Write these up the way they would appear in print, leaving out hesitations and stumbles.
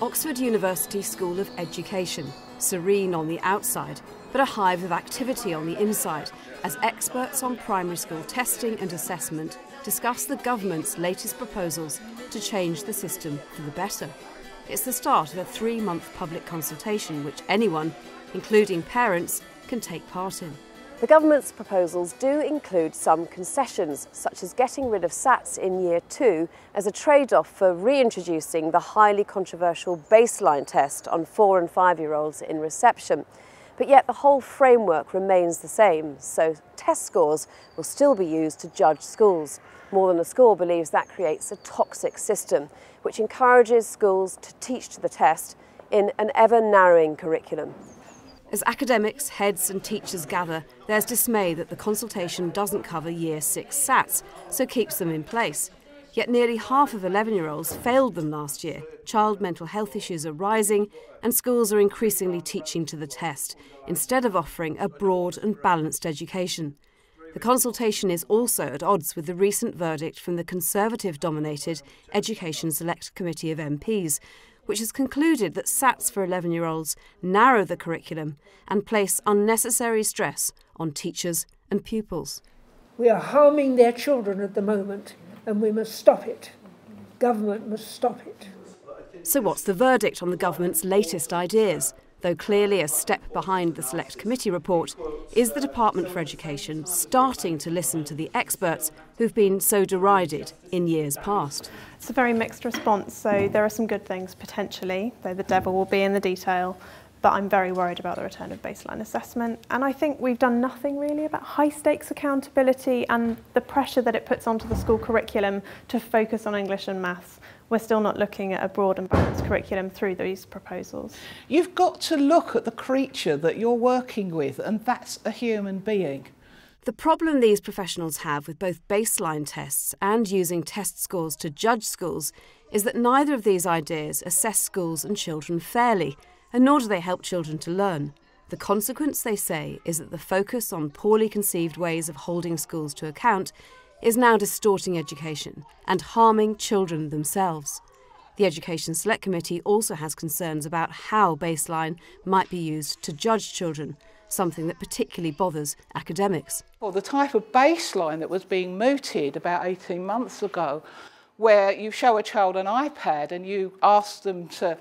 Oxford University School of Education, serene on the outside, but a hive of activity on the inside, as experts on primary school testing and assessment discuss the government's latest proposals to change the system for the better. It's the start of a 3-month public consultation which anyone, including parents, can take part in. The government's proposals do include some concessions, such as getting rid of SATs in Year 2 as a trade-off for reintroducing the highly controversial baseline test on 4- and 5-year-olds in reception. But yet the whole framework remains the same, so test scores will still be used to judge schools. More Than a Score believes that creates a toxic system, which encourages schools to teach to the test in an ever-narrowing curriculum. As academics, heads and teachers gather, there's dismay that the consultation doesn't cover Year 6 SATs, so keeps them in place. Yet nearly half of 11-year-olds failed them last year. Child mental health issues are rising and schools are increasingly teaching to the test, instead of offering a broad and balanced education. The consultation is also at odds with the recent verdict from the Conservative-dominated Education Select Committee of MPs, which has concluded that SATs for 11-year-olds narrow the curriculum and place unnecessary stress on teachers and pupils. We are harming their children at the moment, and we must stop it. Government must stop it. So what's the verdict on the government's latest ideas? Though clearly a step behind the Select Committee report, is the Department for Education starting to listen to the experts who've been so derided in years past? It's a very mixed response, so there are some good things potentially, though the devil will be in the detail, but I'm very worried about the return of baseline assessment, and I think we've done nothing really about high stakes accountability and the pressure that it puts onto the school curriculum to focus on English and maths. We're still not looking at a broad and balanced curriculum through these proposals. You've got to look at the creature that you're working with, and that's a human being. The problem these professionals have with both baseline tests and using test scores to judge schools is that neither of these ideas assess schools and children fairly, and nor do they help children to learn. The consequence, they say, is that the focus on poorly conceived ways of holding schools to account is now distorting education and harming children themselves. The Education Select Committee also has concerns about how baseline might be used to judge children, something that particularly bothers academics. Well, the type of baseline that was being mooted about 18 months ago, where you show a child an iPad and you ask them to,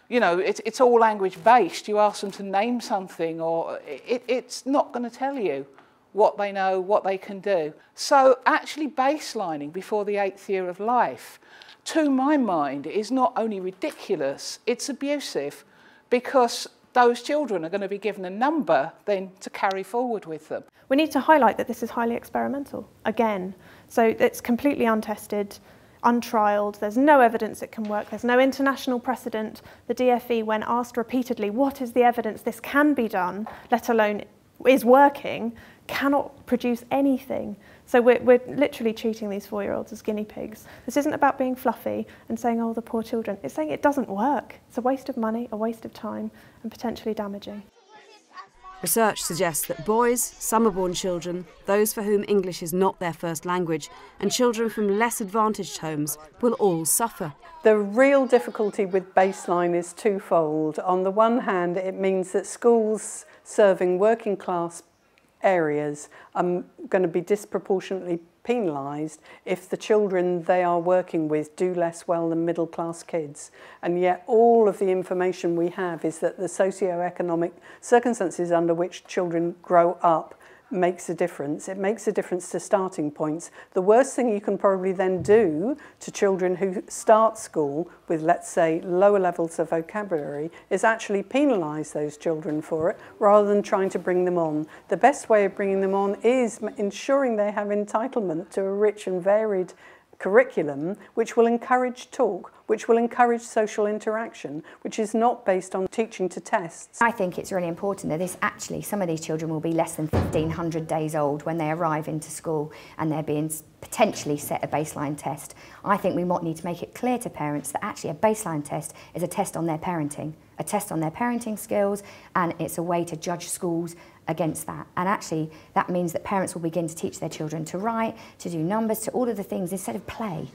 you know, it's all language based, you ask them to name something, or it's not going to tell you what they know, what they can do. So actually baselining before the 8th year of life, to my mind, is not only ridiculous, it's abusive, because those children are going to be given a number then to carry forward with them. We need to highlight that this is highly experimental, again. So it's completely untested, untrialled, there's no evidence it can work, there's no international precedent. The DfE, when asked repeatedly, what is the evidence this can be done, let alone is working, cannot produce anything. So we're literally treating these 4-year-olds as guinea pigs. This isn't about being fluffy and saying, oh, the poor children. It's saying it doesn't work. It's a waste of money, a waste of time, and potentially damaging. Research suggests that boys, summer-born children, those for whom English is not their first language, and children from less advantaged homes will all suffer. The real difficulty with baseline is twofold. On the one hand, it means that schools serving working class areas are going to be disproportionately penalised if the children they are working with do less well than middle class kids. And yet all of the information we have is that the socio-economic circumstances under which children grow up makes a difference. It makes a difference to starting points. The worst thing you can probably then do to children who start school with, let's say, lower levels of vocabulary is actually penalise those children for it rather than trying to bring them on. The best way of bringing them on is ensuring they have entitlement to a rich and varied curriculum which will encourage talk, which will encourage social interaction, which is not based on teaching to tests. I think it's really important that some of these children will be less than 1,500 days old when they arrive into school and they're being potentially set a baseline test. I think we might need to make it clear to parents that actually a baseline test is a test on their parenting, a test on their parenting skills, and it's a way to judge schools against that. And actually that means that parents will begin to teach their children to write, to do numbers, to all of the things instead of play.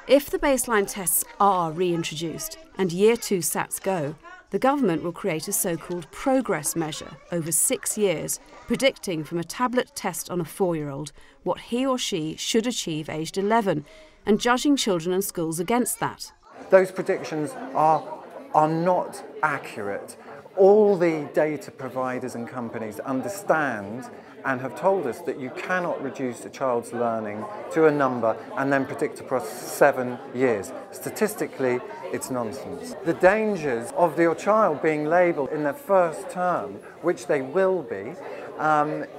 If the baseline tests are reintroduced and Year 2 SATs go, the government will create a so-called progress measure over 6 years, predicting from a tablet test on a 4-year-old what he or she should achieve aged 11, and judging children and schools against that. Those predictions are not accurate. All the data providers and companies understand and have told us that you cannot reduce a child's learning to a number and then predict across 7 years. Statistically, it's nonsense. The dangers of your child being labelled in their first term, which they will be,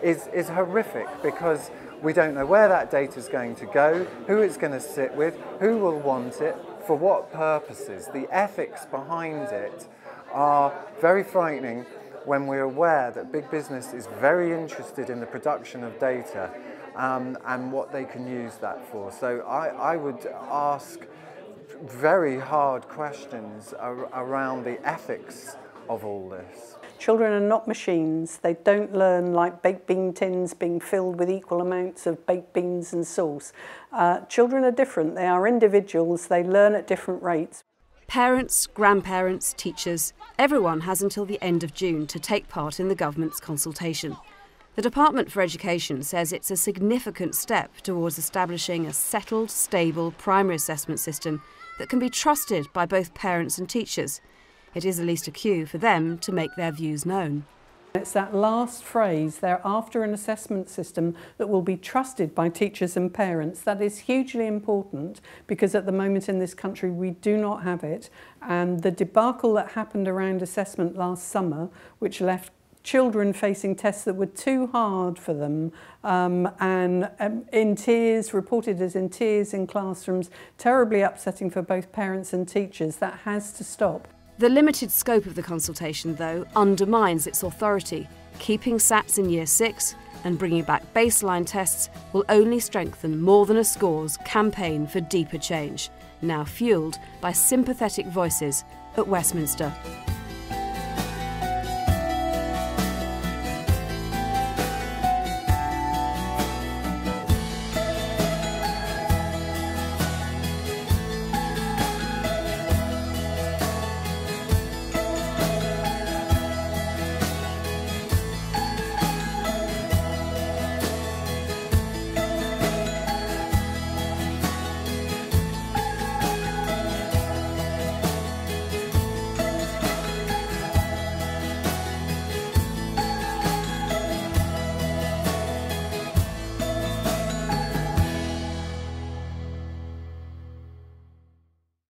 is horrific, because we don't know where that data is going to go, who it's going to sit with, who will want it, for what purposes. The ethics behind it are very frightening when we're aware that big business is very interested in the production of data and what they can use that for. So I would ask very hard questions around the ethics of all this. Children are not machines. They don't learn like baked bean tins being filled with equal amounts of baked beans and sauce. Children are different. They are individuals. They learn at different rates. Parents, grandparents, teachers, everyone has until the end of June to take part in the government's consultation. The Department for Education says it's a significant step towards establishing a settled, stable primary assessment system that can be trusted by both parents and teachers. It is at least a cue for them to make their views known. It's that last phrase, they're after an assessment system that will be trusted by teachers and parents. That is hugely important, because at the moment in this country we do not have it. And the debacle that happened around assessment last summer, which left children facing tests that were too hard for them and in tears, reported as in tears in classrooms, terribly upsetting for both parents and teachers. That has to stop. The limited scope of the consultation, though, undermines its authority. Keeping SATs in Year 6 and bringing back baseline tests will only strengthen More Than a Score's campaign for deeper change, now fuelled by sympathetic voices at Westminster.